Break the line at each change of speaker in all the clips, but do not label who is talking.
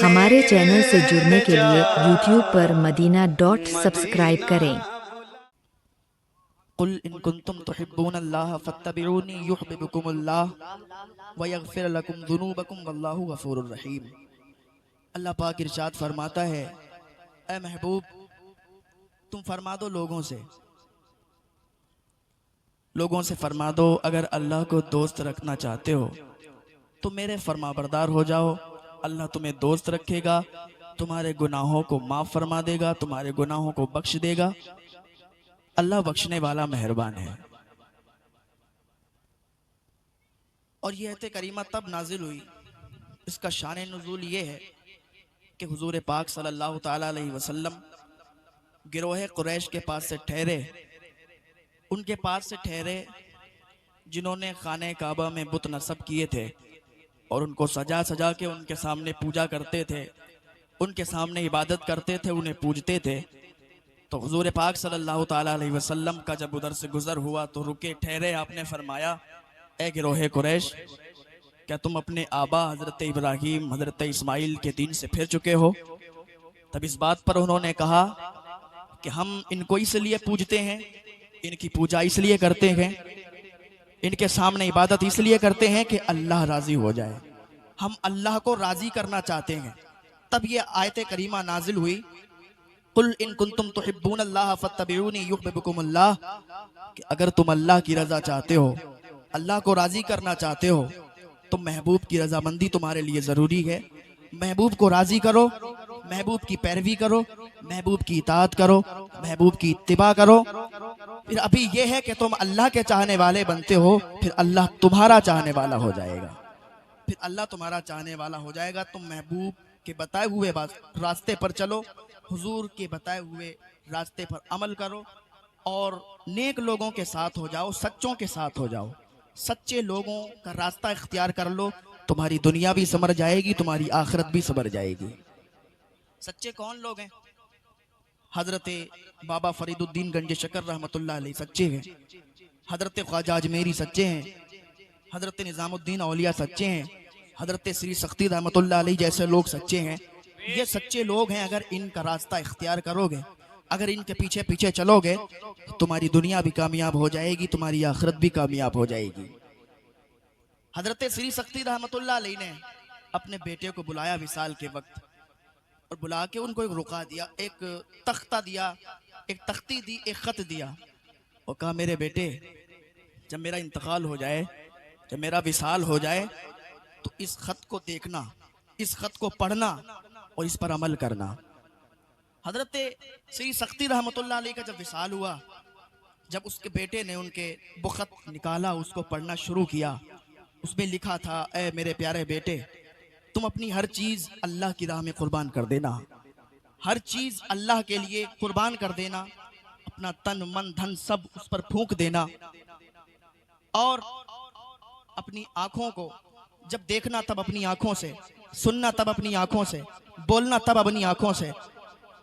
हमारे चैनल से जुड़ने के लिए YouTube पर madina.subscribe करें।
कुल इन कुंतुम तुहिब्बूनल्लाह फत्तबिऊनी युहब्बुकुमुल्लाह व यगफिर लकुम ज़ुनूबकुम वल्लाहु गफूरुर रहीम। अल्लाह पाक इरशाद फरमाता है, ए महबूब तुम फरमा दो लोगों से फरमा दो, अगर अल्लाह को दोस्त रखना चाहते हो तो मेरे फरमाबरदार हो जाओ। अल्लाह तुम्हें दोस्त रखेगा, तुम्हारे गुनाहों को माफ़ फरमा देगा, तुम्हारे गुनाहों को बख्श देगा। अल्लाह बख्शने वाला मेहरबान है। और ये आयत करीमा तब नाजिल हुई, इसका शान नुज़ूल ये है कि हुजूर पाक सल्लल्लाहु ताला अलैहि वसल्लम गिरोह कुरैश के पास से ठहरे, उनके पास से ठहरे जिन्होंने खाने काबा में बुत नस्ब किए थे और उनको सजा सजा के उनके सामने पूजा करते थे, उनके सामने इबादत करते थे, उन्हें पूजते थे। तो हुजूर पाक सल्लल्लाहु ताला अलैहि वसल्लम का जब उधर से गुजर हुआ तो रुके, ठहरे। आपने फरमाया, ए गिरोह कुरैश, क्या तुम अपने आबा हज़रत इब्राहीम हज़रत इस्माइल के दीन से फिर चुके हो? तब इस बात पर उन्होंने कहा कि हम इनको इसलिए पूजते हैं, इनकी पूजा इसलिए करते हैं, इनके सामने इबादत इसलिए करते हैं कि अल्लाह राजी हो जाए, हम अल्लाह को राजी करना चाहते हैं। तब ये आयत करीमा नाजिल हुई, कुल इन कुंतुम तुहिब्बूनल्लाह फत्तबिऊनी युहब्बुकुमुल्लाह, कि अगर तुम अल्लाह की रजा चाहते हो, अल्लाह को राजी करना चाहते हो, तो महबूब की रजामंदी तुम्हारे लिए जरूरी है। महबूब को राजी करो, महबूब की पैरवी करो, महबूब की इताअत करो, महबूब की इत्तिबा करो। फिर अभी यह है कि तुम अल्लाह के चाहने वाले बनते हो, फिर अल्लाह तुम्हारा चाहने वाला हो जाएगा, फिर अल्लाह तुम्हारा चाहने वाला हो जाएगा। तुम महबूब के बताए हुए रास्ते पर चलो, हुजूर के बताए हुए रास्ते पर अमल करो और नेक लोगों के साथ हो जाओ, सच्चों के साथ हो जाओ, सच्चे लोगों का रास्ता इख्तियार कर लो। तुम्हारी दुनिया भी संवर जाएगी, तुम्हारी आखिरत भी संवर जाएगी। सच्चे कौन लोग हैं? हजरत बाबा फरीदुद्दीन गंज शकर रहमतुल्लाह अलैह सच्चे हैं, हजरत ख्वाजा अजमेरी सच्चे हैं, हजरत निजामुद्दीन औलिया सच्चे हैं, हजरत श्री सख्ती रहमतुल्लाह अलैह जैसे लोग सच्चे हैं। ये सच्चे लोग हैं। अगर इनका रास्ता इख्तियार करोगे, अगर इनके पीछे पीछे चलोगे, तो तुम्हारी दुनिया भी कामयाब हो जाएगी, तुम्हारी आखिरत भी कामयाब हो जाएगी। हजरत श्री सख्ती रहमतुल्लाह अलैह ने अपने बेटे को बुलाया विसाल के वक्त, और बुला के उनको एक रुका दिया, एक तख्ता दिया, एक तख्ती दी, एक खत दिया, और कहा, मेरे बेटे, जब मेरा इंतकाल हो जाए, जब मेरा विसाल हो जाए, तो इस खत को देखना, इस खत को पढ़ना और इस पर अमल करना। हजरत श्री सख्ती रहमतुल्लाह अलैह का जब विसाल हुआ, जब उसके बेटे ने उनके वो खत निकाला, उसको पढ़ना शुरू किया, उसमें लिखा था, ए मेरे प्यारे बेटे, तुम अपनी हर चीज अल्लाह की राह में कुर्बान कर देना, हर चीज अल्लाह के लिए कुर्बान कर देना, अपना तन मन धन सब उस पर फूंक देना, और अपनी आंखों को जब देखना तब अपनी आंखों से, सुनना तब अपनी आंखों से, बोलना तब अपनी आंखों से।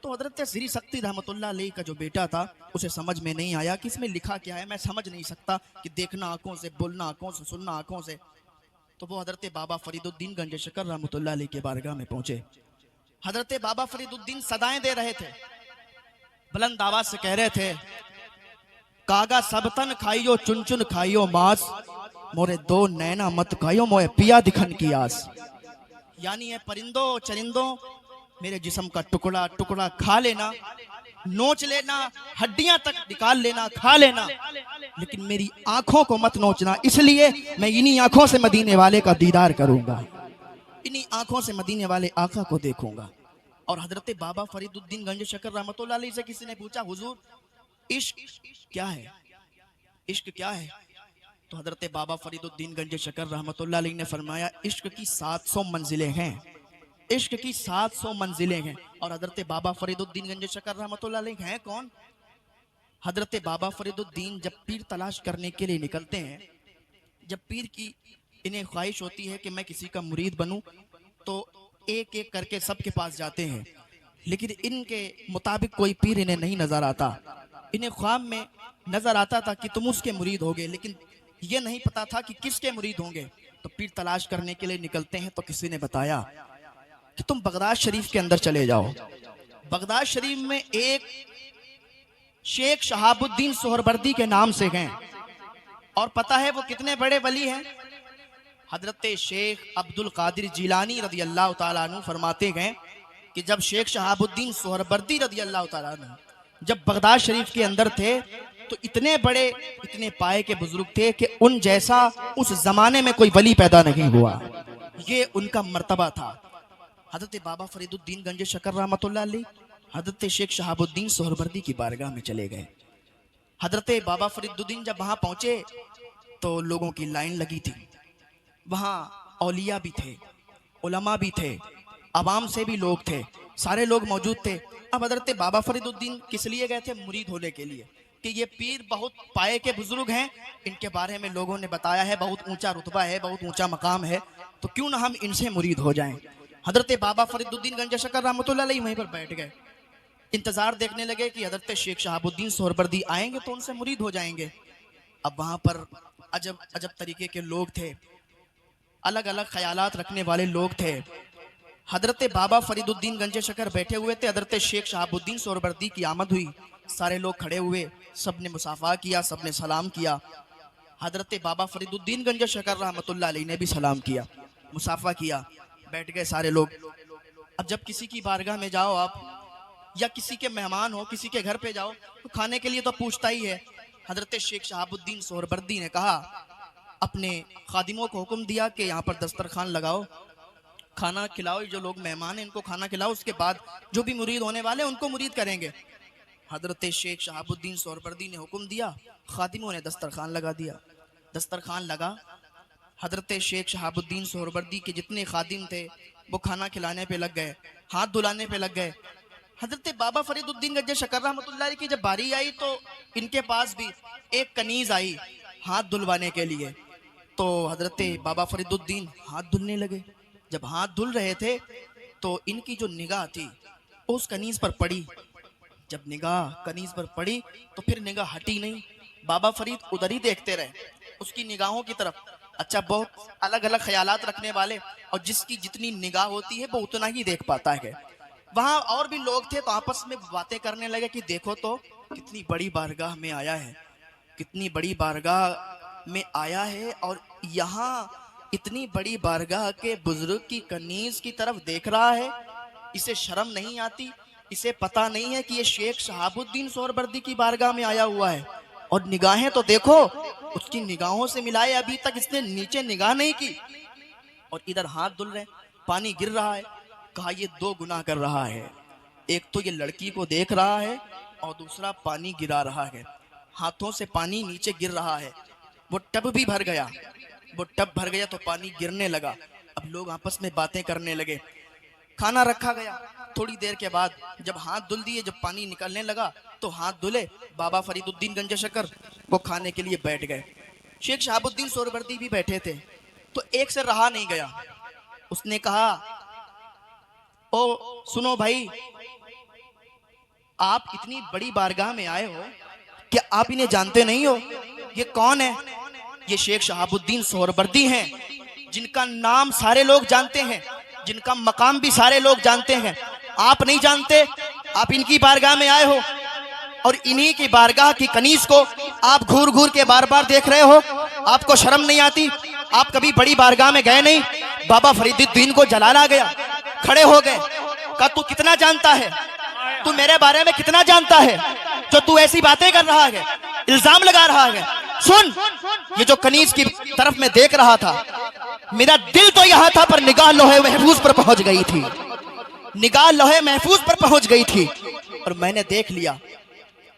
तो हजरत श्री सख्ती रहमतुल्लाह अलैह का जो बेटा था, उसे समझ में नहीं आया कि इसमें लिखा क्या है, मैं समझ नहीं सकता कि देखना आंखों से, बोलना आंखों से, सुनना आंखों से। तो वो हजरत बाबा फरीदुद्दीन गंज शकर रहमतुल्लाह अलैह के बारगाह में पहुंचे। हजरत बाबा फरीदुद्दीन सदाएं दे रहे थे, बुलंद आवाज से कह रहे थे, कागा सबतन खाइयो चुन चुन खाइयो मांस, मोरे दो नैना मत खाइयो मोए पिया दिखन की आस। यानी ये परिंदों चरिंदों, मेरे जिस्म का टुकड़ा टुकड़ा खा लेना, नोच लेना, हड्डियां तक निकाल लेना, खा लेना, लेकिन मेरी आंखों को मत नोचना, इसलिए मैं इन्हीं आंखों से मदीने वाले का दीदार करूंगा, इन्हीं आंखों से मदीने वाले आका को देखूंगा। और हजरत बाबा फरीदुद्दीन गंज शकर रहमतुल्लाह अलैह से किसी ने पूछा, हुजूर इश्क क्या है, इश्क क्या है? तो हजरत बाबा फरीदुद्दीन गंज शकर रहमतुल्लाह अलैह ने फरमाया, इश्क की 700 मंजिलें हैं, इश्क की 700 मंजिलें हैं। और हजरत बाबा फरीदुद्दीन गंज शकर रहमतुल्लाह अलैह हैं कौन? हजरत बाबा फरीदुद्दीन जब पीर तलाश करने के लिए निकलते हैं, जब पीर की इन्हें ख्वाहिश होती है कि मैं किसी का मुरीद बनूं, तो एक एक करके सबके पास जाते हैं, लेकिन इनके मुताबिक कोई पीर इन्हें नहीं नजर आता। इन्हें ख्वाब में नजर आता था कि तुम उसके मुरीद होगे, लेकिन ये नहीं पता था कि किसके मुरीद होंगे। तो पीर तलाश करने के लिए निकलते हैं तो किसी ने बताया कि तुम बगदाद शरीफ के अंदर चले जाओ। बगदाद शरीफ में एक शेख शहाबुद्दीन सोहरवर्दी के नाम से गए, और पता है वो कितने बड़े वली हैं। हजरत शेख अब्दुल कादिर जिलानी रदी अल्लाह ताला अन्हु फरमाते गए कि जब शेख शहाबुद्दीन सोहरवर्दी रदी अल्लाह ताला अन्हु जब बगदाद शरीफ के अंदर थे तो इतने बड़े, इतने पाए के बुजुर्ग थे कि उन जैसा उस जमाने में कोई वली पैदा नहीं हुआ। ये उनका मर्तबा था। हजरत बाबा फरीदुद्दीन गंज शकर रहमतुल्लाह अलैह हजरत शेख शहाबुद्दीन सोहरवर्दी की बारगाह में चले गए। हजरत बाबा फरीदुद्दीन जब वहां पहुंचे तो लोगों की लाइन लगी थी। वहां औलिया भी थे, उलमा भी थे, आवाम से भी लोग थे, सारे लोग मौजूद थे। अब हजरत बाबा फरीदुद्दीन किस लिए गए थे? मुरीद होने के लिए, कि ये पीर बहुत पाए के बुजुर्ग हैं, इनके बारे में लोगों ने बताया है, बहुत ऊंचा रुतबा है, बहुत ऊंचा मकाम है, तो क्यों ना हम इनसे मुरीद हो जाएं। हजरत बाबा फरीदुद्दीन गंज शकर रहमतुल्लाह अलैह वहीं पर बैठ गए, इंतजार देखने लगे कि हजरत शेख शहाबुद्दीन सोहरवर्दी आएंगे तो उनसे मुरीद हो जाएंगे। अब वहां पर अजब अजब तरीके के लोग थे, अलग अलग ख्यालात रखने वाले लोग थे। हजरत बाबा फरीदुद्दीन गंज शकर बैठे हुए थे, हजरत शेख शहाबुद्दीन सोहरवर्दी की आमद हुई, सारे लोग खड़े हुए, सबने मुसाफा किया, सबने सलाम किया। हजरत बाबा फरीदुद्दीन गंज शकर रहमतुल्लाह अलैह ने भी सलाम किया, मुसाफा किया, बैठ गए सारे लोग। अब जब किसी की बारगाह में जाओ आप, या किसी के मेहमान हो, किसी के घर पे जाओ, तो खाने के लिए तो पूछता ही है। हजरत शेख शहाबुद्दीन सोहरवर्दी ने कहा, अपने खादिमों को हुक्म दिया कि यहाँ पर दस्तरखान लगाओ, खाना खिलाओ, जो लोग मेहमान हैं इनको खाना खिलाओ, उसके बाद जो भी मुरीद होने वाले उनको मुरीद करेंगे। हजरत शेख शहाबुद्दीन सोहरवर्दी ने हुक्म दिया, खादिमों ने दस्तरखान लगा दिया। दस्तरखान लगा, हजरत शेख शहाबुद्दीन सोहरवर्दी के जितने खादिम थे वो खाना खिलाने पे लग गए, हाथ धुलाने पे लग गए। हजरत बाबा फरीदुद्दीन गंज शकर रहमतुल्लाह अलैह की जब बारी आई तो इनके पास भी एक कनीज आई हाथ धुलवाने के लिए। तो हजरत बाबा फरीदुद्दीन हाथ धुलने लगे। जब हाथ धुल रहे थे तो इनकी जो निगाह थी वो उस कनीज पर पड़ी। जब निगाह कनीज पर पड़ी तो फिर निगाह हटी नहीं, बाबा फरीद उधर ही देखते रहे, उसकी निगाहों की तरफ। अच्छा, बहुत अलग अलग ख्यालात रखने वाले, और जिसकी जितनी निगाह होती है वो उतना ही देख पाता है। वहां और भी लोग थे तो आपस में बातें करने लगे कि देखो तो कितनी बड़ी बारगाह में आया है, कितनी बड़ी बारगाह में आया है, और यहाँ इतनी बड़ी बारगाह के बुजुर्ग की कनीज की तरफ देख रहा है, इसे शर्म नहीं आती, इसे पता नहीं है कि ये शेख शहाबुद्दीन सोहरवर्दी की बारगाह में आया हुआ है। और निगाहें तो देखो, उसकी निगाहों से मिलाए अभी तक इसने नीचे निगाह नहीं की, और इधर हाथ धुल रहे, पानी गिर रहा है। कहा ये दो गुनाह कर रहा है, एक तो ये लड़की को देख रहा है और दूसरा पानी गिरा रहा है, हाथों से पानी नीचे गिर रहा है। वो टब भी भर गया, वो टब भर गया तो पानी गिरने लगा। अब लोग आपस में बातें करने लगे। खाना रखा गया, थोड़ी देर के बाद जब हाथ धुल दिए, जब पानी निकलने लगा तो हाथ धुले, बाबा फरीदुद्दीन गंज शकर वो खाने के लिए बैठ गए। शेख शहाबुद्दीन सोहरवर्दी भी बैठे थे। तो एक से रहा नहीं गया, उसने कहा, ओ सुनो भाई, आप इतनी बड़ी बारगाह में आए हो, क्या आप इन्हें जानते नहीं हो? ये कौन है? ये शेख शहाबुद्दीन सोहरवर्दी हैं, जिनका नाम सारे लोग जानते हैं, जिनका मकाम भी सारे लोग जानते हैं। आप नहीं जानते? आप इनकी बारगाह में आए हो और इन्हीं की बारगाह की कनीज को आप घूर घूर के बार बार देख रहे हो। आपको शर्म नहीं आती? आप कभी बड़ी बारगाह में गए नहीं? बाबा फरीदुद्दीन को जलाल आ गया, खड़े हो गए, कहा तू कितना जानता है, तू मेरे बारे में कितना जानता है जो तू ऐसी बातें कर रहा है, इल्जाम लगा रहा है। सुन, ये जो कनीज की तरफ मैं देख रहा था, मेरा दिल तो यहाँ था पर निगाह लोहे महफूज पर पहुंच गई थी, निगाह लोहे महफूज पर पहुंच गई थी, और मैंने देख लिया।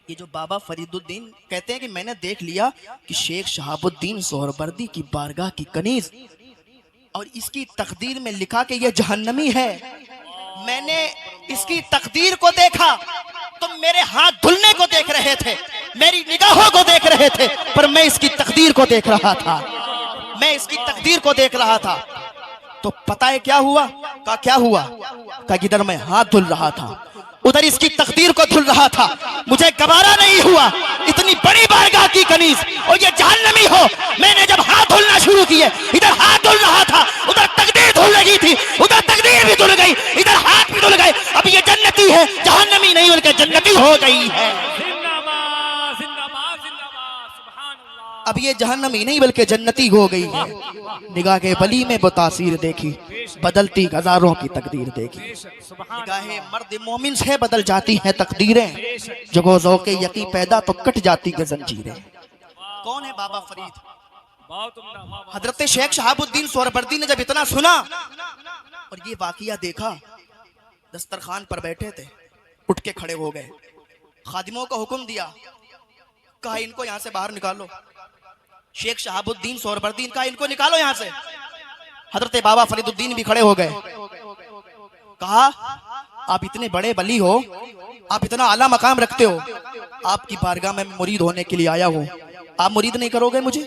ये जो बाबा फरीदुद्दीन कहते हैं कि मैंने देख लिया कि शेख शहाबुद्दीन सोहरवर्दी की बारगाह की कनीज, और इसकी तकदीर में लिखा कि यह जहन्नमी है। मैंने इसकी तकदीर को देखा तो मेरे हाथ धुलने को देख रहे थे, मेरी निगाहों को देख रहे थे, पर मैं इसकी तकदीर को देख रहा था, मैं इसकी तकदीर को देख रहा था। तो पता है क्या हुआ? कहा क्या हुआ? कहा इधर मैं हाथ धुल रहा था, उधर इसकी तकदीर को धुल रहा था। मुझे गवारा नहीं हुआ इतनी बड़ी बारगाह की कनीज और ये जहन्नमी हो। मैंने जब हाथ धुलना शुरू किए, इधर हाथ धुल रहा था, उधर तकदीर धुल रही थी, उधर तकदीर भी धुल गई, इधर हाथ भी धुल गए। अब ये जन्नती है, जहन्नमी नहीं बल्कि जन्नती हो गई है। अब ये जहन्नमी नहीं बल्कि जन्नती हो गई है। निगाह के वली में वो तासीर देखी, बदलती हजारों की तकदीर देखी। निगाहे मर्द मोमिन से बदल जाती हैं तकदीरें, जगो ज़ौक़े यकी पैदा तो कट जाती है जंजीरें। कौन है बाबा फरीद? हजरत शेख शहाबुद्दीन सोहरावर्दी ने जब इतना सुना और ये वाकया देखा, दस्तरखान पर बैठे थे, उठ के खड़े हो गए, खादिमों को हुक्म दिया, कहा इनको यहां से बाहर निकालो। शेख शहाबुद्दीन सोहरावर्दी का इनको निकालो यहां से। हजरत बाबा फरीदुद्दीन भी खड़े हो गए, कहा आप इतने बड़े वली हो, आप इतना आला मकाम रखते हो, आपकी बारगाह में मुरीद होने के लिए आया हूं, आप मुरीद नहीं करोगे मुझे?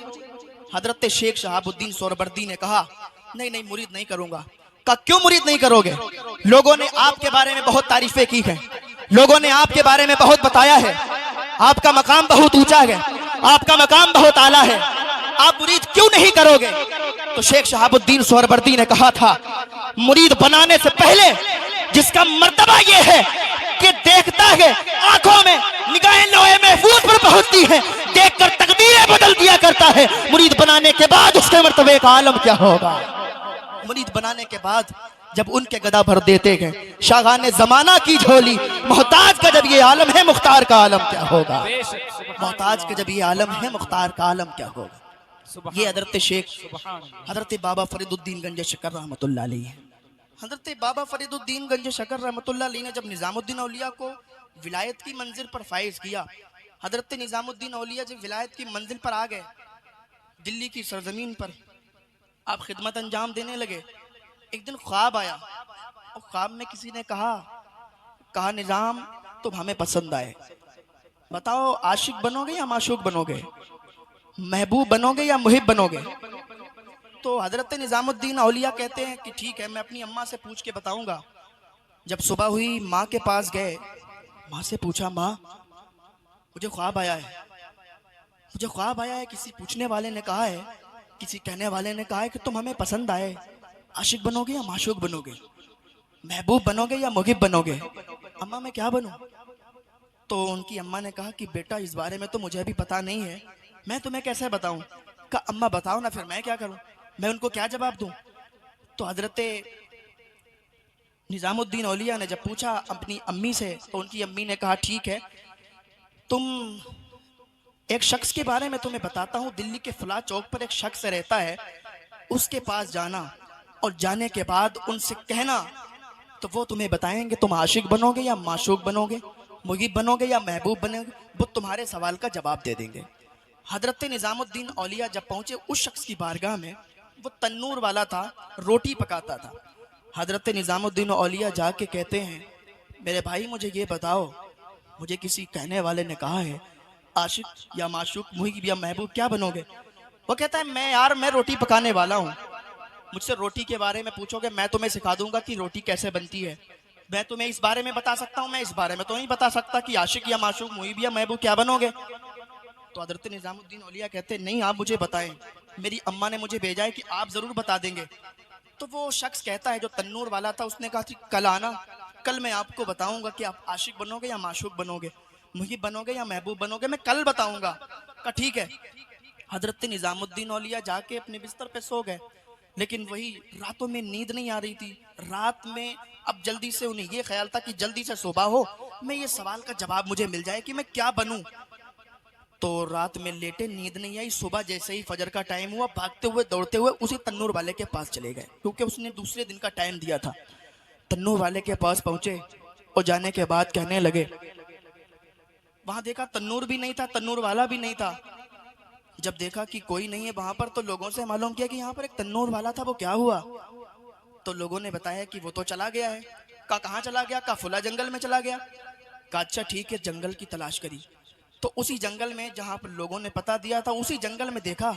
हजरत शेख शहाबुद्दीन सोहरावर्दी ने कहा नहीं नहीं मुरीद नहीं करूंगा। कहा क्यों मुरीद नहीं करोगे? लोगों ने आपके बारे में बहुत तारीफें की है, लोगों ने आपके बारे में बहुत बताया है, आपका मकाम बहुत ऊंचा है, आपका मकाम बहुत आला है, आप मुरीद क्यों नहीं करोगे? तो शेख शहाबुद्दीन सोहरावर्दी ने कहा था मुरीद बनाने से पहले जिसका मर्तबा ये है कि देखता है, आंखों में निगाहें लोहे महफूज पर पहुंचती है, देखकर तकदीरें बदल दिया करता है। मुरीद बनाने के बाद उसके मर्तबे का आलम क्या होगा? मुरीद बनाने के बाद जब उनके गदा भर देते हैं शागाने जमाना की झोली, मोहताज का जब ये आलम है मुख्तार का आलम क्या होगा? मोहताज का जब ये आलम है मुख्तार का आलम क्या होगा? ये हजरत शेख हजरत बाबा फरीदुद्दीन गंज शकर रहमतुल्लाह अलैह है। हजरत बाबा फरीदुद्दीन गंज शकर रहमतुल्लाह अलैह ने जब निजामुद्दीन औलिया को विलायत की मंजिल पर फाइज किया, हजरत निजामुद्दीन औलिया जब विलायत की मंजिल पर आ गए, दिल्ली की सरजमीन पर आप खिदमत अंजाम देने लगे, एक दिन ख्वाब आया और ख्वाब में किसी ने कहा निजाम तुम हमें पसंद आए, बताओ आशिक बनोगे या माशूक बनोगे, महबूब बनोगे या मुहिब बनोगे? तो हजरत निजामुद्दीन औलिया कहते हैं कि ठीक है मैं अपनी अम्मा से पूछ के बताऊंगा। जब सुबह हुई माँ के पास गए, माँ से पूछा माँ मुझे ख्वाब आया है, मुझे ख्वाब आया है, किसी पूछने वाले ने कहा है, किसी कहने वाले ने कहा है कि तुम हमें पसंद आए, आशिक बनोगे या माशूक बनोगे, महबूब बनोगे या मुहिब बनोगे? अम्मा मैं क्या बनूं? तो उनकी अम्मा ने कहा कि बेटा इस बारे में तो मुझे अभी पता नहीं है, मैं तुम्हें कैसे बताऊं? कहा अम्मा बताओ ना, फिर मैं क्या करूं, मैं उनको क्या जवाब दूं? तो हजरत निजामुद्दीन औलिया ने जब पूछा अपनी अम्मी से, तो उनकी अम्मी ने कहा ठीक है तुम एक शख्स के बारे में तुम्हें बताता हूं, दिल्ली के फला चौक पर एक शख्स रहता है, उसके पास जाना और जाने के बाद उनसे कहना तो वो तुम्हें बताएंगे तुम आशिक बनोगे या माशूक बनोगे, मुहिब बनोगे या महबूब बनोगे, वो तुम्हारे सवाल का जवाब दे देंगे। हजरत निजामुद्दीन औलिया जब पहुंचे उस शख्स की बारगाह में, वो तन्नूर वाला था, रोटी पकाता था। हजरत निजामुद्दीन औलिया जाके कहते हैं मेरे भाई मुझे ये बताओ, मुझे किसी कहने वाले ने कहा है आशिक या माशूक, मुहिब या महबूब क्या बनोगे? वो कहता है मैं रोटी पकाने वाला हूँ, मुझसे रोटी के बारे में पूछोगे मैं तुम्हें सिखा दूंगा कि रोटी कैसे बनती है, मैं तुम्हें इस बारे में बता सकता हूँ, मैं इस बारे में तो नहीं बता सकता कि आशिक या माशूक, मुहिब या महबूब क्या बनोगे। तो हजरत निजामुद्दीन औलिया कहते नहीं आप मुझे बताएं, मेरी अम्मा ने मुझे भेजा है कि आप जरूर बता देंगे। तो वो शख्स कहता है जो तन्नूर वाला था, उसने कहा कि कल आना, कल मैं आपको बताऊंगा कि आप आशिक बनोगे या माशूक बनोगे, मुहिब बनोगे या महबूब बनोगे, मैं कल बताऊंगा। कहा ठीक है। हजरत निजामुद्दीन औलिया जाके अपने बिस्तर पे सो गए, लेकिन वही रातों में नींद नहीं आ रही थी। रात में अब जल्दी से उन्हें ये ख्याल था कि जल्दी से सुबह हो, मैं ये सवाल का जवाब मुझे मिल जाए कि मैं क्या बनूं। तो रात में लेटे, नींद नहीं आई, सुबह जैसे ही फजर का टाइम हुआ भागते हुए दौड़ते हुए उसी तन्नूर वाले के पास चले गए, क्योंकि उसने दूसरे दिन का टाइम दिया था। तन्नूर वाले के पास पहुंचे और जाने के बाद कहने लगे, वहां देखा तन्नूर भी नहीं था, तन्नूर वाला भी नहीं था। जब देखा कि कोई नहीं है वहां पर, तो लोगों से मालूम किया कि यहाँ पर एक तन्नूर वाला था, वो क्या हुआ? तो लोगों ने बताया कि वो तो चला गया है। कहा कहाँ चला गया? कहा फुला जंगल में चला गया। कहा अच्छा ठीक है, जंगल की तलाश करी। तो उसी जंगल में जहां पर लोगों ने पता दिया था, उसी जंगल में देखा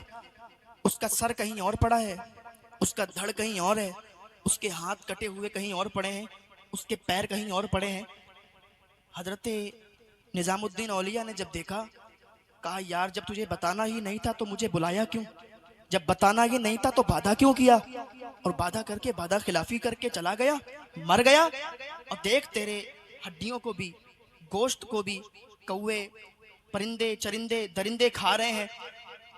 उसका सर कहीं और पड़ा है, उसका धड़ कहीं और है, उसके हाथ कटे हुए कहीं और पड़े हैं, उसके पैर कहीं और पड़े हैं। हजरत निजामुद्दीन औलिया ने जब देखा, कहा यार जब तुझे बताना ही नहीं था तो मुझे बुलाया क्यों, जब बताना ही नहीं था तो बाधा क्यों किया, और बाधा करके बाधा खिलाफी करके चला गया, मर गया। और देख तेरे हड्डियों को भी, गोश्त को भी कौवे, परिंदे, चरिंदे, दरिंदे खा रहे हैं।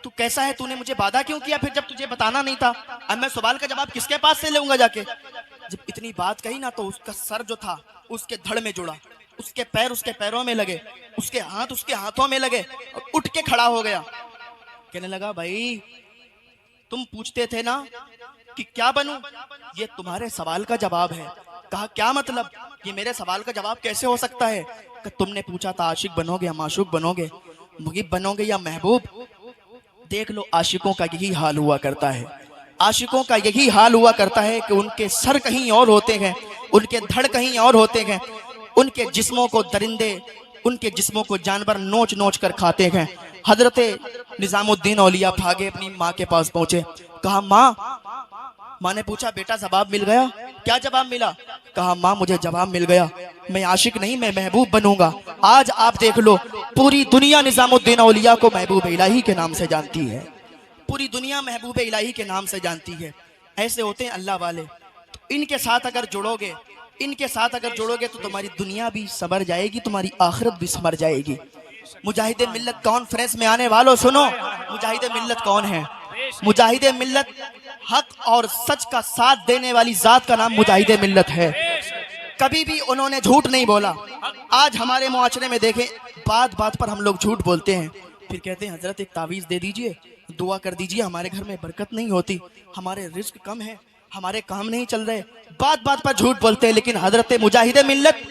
तू कैसा है, तूने मुझे बाधा क्यों किया फिर जब तुझे बताना नहीं था। अब मैं सवाल का जवाब किसके पास से लूंगा जाके। जब इतनी बात कही ना तो उसका सर जो था उसके धड़ में जुड़ा, उसके पैर उसके पैरों में लगे, उसके हाथ उसके हाथों में लगे, और उठ के खड़ा हो गया। कहने लगा भाई तुम पूछते थे ना कि क्या बनूं, ये तुम्हारे सवाल का जवाब है। कहा क्या मतलब, ये मेरे सवाल का जवाब कैसे हो सकता है। कि तुमने पूछा था आशिक बनोगे या माशूक बनोगे, मुगिब बनोगे या महबूब। देख लो आशिकों का यही हाल हुआ करता है, आशिकों का यही हाल हुआ करता है कि उनके सर कहीं और होते हैं, उनके धड़ कहीं और होते हैं, उनके जिस्मों को दरिंदे, उनके जिस्मों को जानवर नोच नोच कर खाते हैं। हजरत निजामुद्दीन औलिया भागे अपनी माँ के पास पहुंचे। कहा माँ ने पूछा बेटा जवाब मिल गया। क्या जवाब मिला। कहा माँ मुझे जवाब मिल गया, मैं आशिक नहीं मैं महबूब बनूंगा। आज आप देख लो पूरी दुनिया निजामुद्दीन औलिया को महबूब इलाही के नाम से जानती है, पूरी दुनिया महबूब इलाही के नाम से जानती है। ऐसे होते हैं अल्लाह वाले। तो इनके साथ अगर जुड़ोगे, इनके साथ अगर जुड़ोगे तो तुम्हारी दुनिया भी संवर जाएगी, तुम्हारी आखिरत भी संवर जाएगी। मुजाहिद मिल्लत कॉन्फ्रेंस में आने वालों सुनो, मुजाहिद मिल्लत कौन है। मुजाहिद मिल्लत हक और सच का साथ देने वाली जात का नाम मुजाहिद मिल्लत है। कभी भी उन्होंने झूठ नहीं बोला। आज हमारे मुआशरे में देखें, बात बात पर हम लोग झूठ बोलते हैं, फिर कहते हैं हजरत एक तावीज़ दे दीजिए, दुआ कर दीजिए, हमारे घर में बरकत नहीं होती, हमारे रिस्क कम है, हमारे काम नहीं चल रहे। बात बात पर झूठ बोलते हैं। लेकिन हजरत मुजाहिद मिल्लत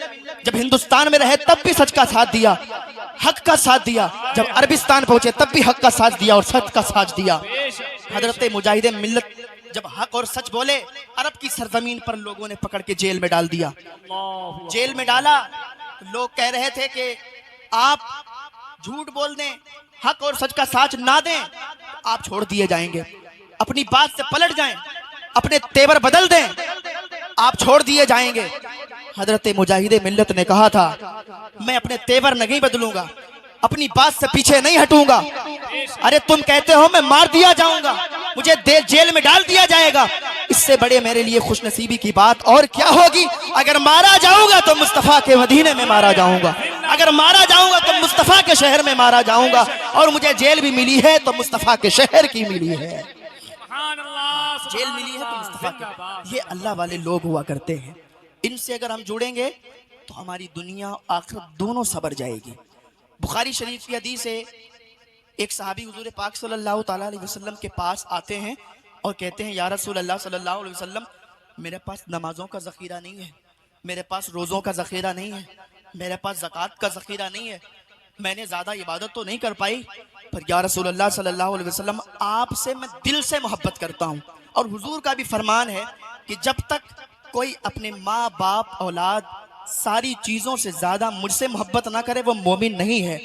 जब हिंदुस्तान में रहे तब भी सच का साथ दिया, हक का साथ दिया। जब अरबिस्तान पहुंचे तब भी हक का साथ दिया और सच का साथ दिया। हजरत मुजाहिद मिल्लत जब हक और सच बोले, अरब की सरजमीन पर लोगों ने पकड़ के जेल में डाल दिया। जेल में डाला, लोग कह रहे थे कि आप झूठ बोल दें, हक और सच का साथ ना दें, आप छोड़ दिए जाएंगे। अपनी बात से पलट जाएं, अपने तेवर बदल दें, आप छोड़ दिए जाएंगे। हजरत मुजाहिद मिल्लत ने कहा था मैं अपने तेवर नहीं बदलूंगा, अपनी बात से पीछे नहीं हटूंगा। अरे तुम कहते हो मैं मार दिया जाऊंगा, मुझे जेल में डाल दिया जाएगा, इससे बड़े मेरे लिए खुशनसीबी की बात और क्या होगी। अगर मारा जाऊंगा तो मुस्तफा के मदीने में मारा जाऊंगा, अगर मारा जाऊंगा तो मुस्तफा के शहर में मारा जाऊंगा, और मुझे जेल भी मिली है तो मुस्तफा के शहर की मिली है, जेल मिली है तो मुस्तफा की। ये अल्लाह वाले लोग हुआ करते हैं। इनसे अगर हम जुड़ेंगे तो हमारी दुनिया आखिरत दोनों सबर जाएगी। बुखारी शरीफ की हदीस है, एक सहाबी हुजूर पाक सल्लल्लाहु ताला अलैहि वसल्लम के पास आते हैं और कहते हैं या रसूल अल्लाह सल्लल्लाहु अलैहि वसल्लम, मेरे पास नमाजों का ज़ख़ीरा नहीं है, मेरे पास रोज़ों का ज़ख़ीरा नहीं है, मेरे पास ज़कात का ज़ख़ीरा नहीं है, मैंने ज़्यादा इबादत तो नहीं कर पाई, पर या रसूल अल्लाह सल्लल्लाहु अलैहि वसल्लम आपसे मैं दिल से मोहब्बत करता हूँ। और हुजूर का भी फरमान है कि जब तक कोई अपने माँ बाप औलाद सारी चीज़ों से ज़्यादा मुझसे मोहब्बत ना करे वो मोमिन नहीं है।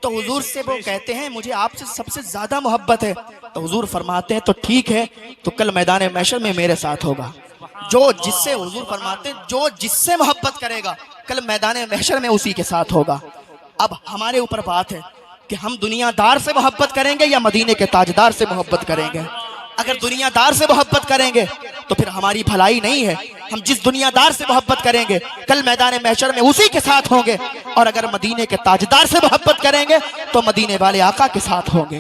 तो हुजूर से वो कहते हैं मुझे आपसे सबसे ज़्यादा मोहब्बत है। तो हुजूर फरमाते हैं तो ठीक है, तो कल मैदान महशर में मेरे साथ होगा। जो जिससे हुजूर फरमाते हैं जो जिससे मोहब्बत करेगा कल मैदान महशर में उसी के साथ होगा। अब हमारे ऊपर बात है कि हम दुनियादार से मोहब्बत करेंगे या मदीने के ताजदार से मोहब्बत करेंगे। अगर दुनियादार से मोहब्बत करेंगे तो फिर हमारी भलाई नहीं है। हम जिस दुनियादार से मोहब्बत करेंगे कल मैदान महशर में उसी के साथ होंगे, और अगर मदीने के ताजदार से मोहब्बत करेंगे तो मदीने वाले आका के साथ होंगे।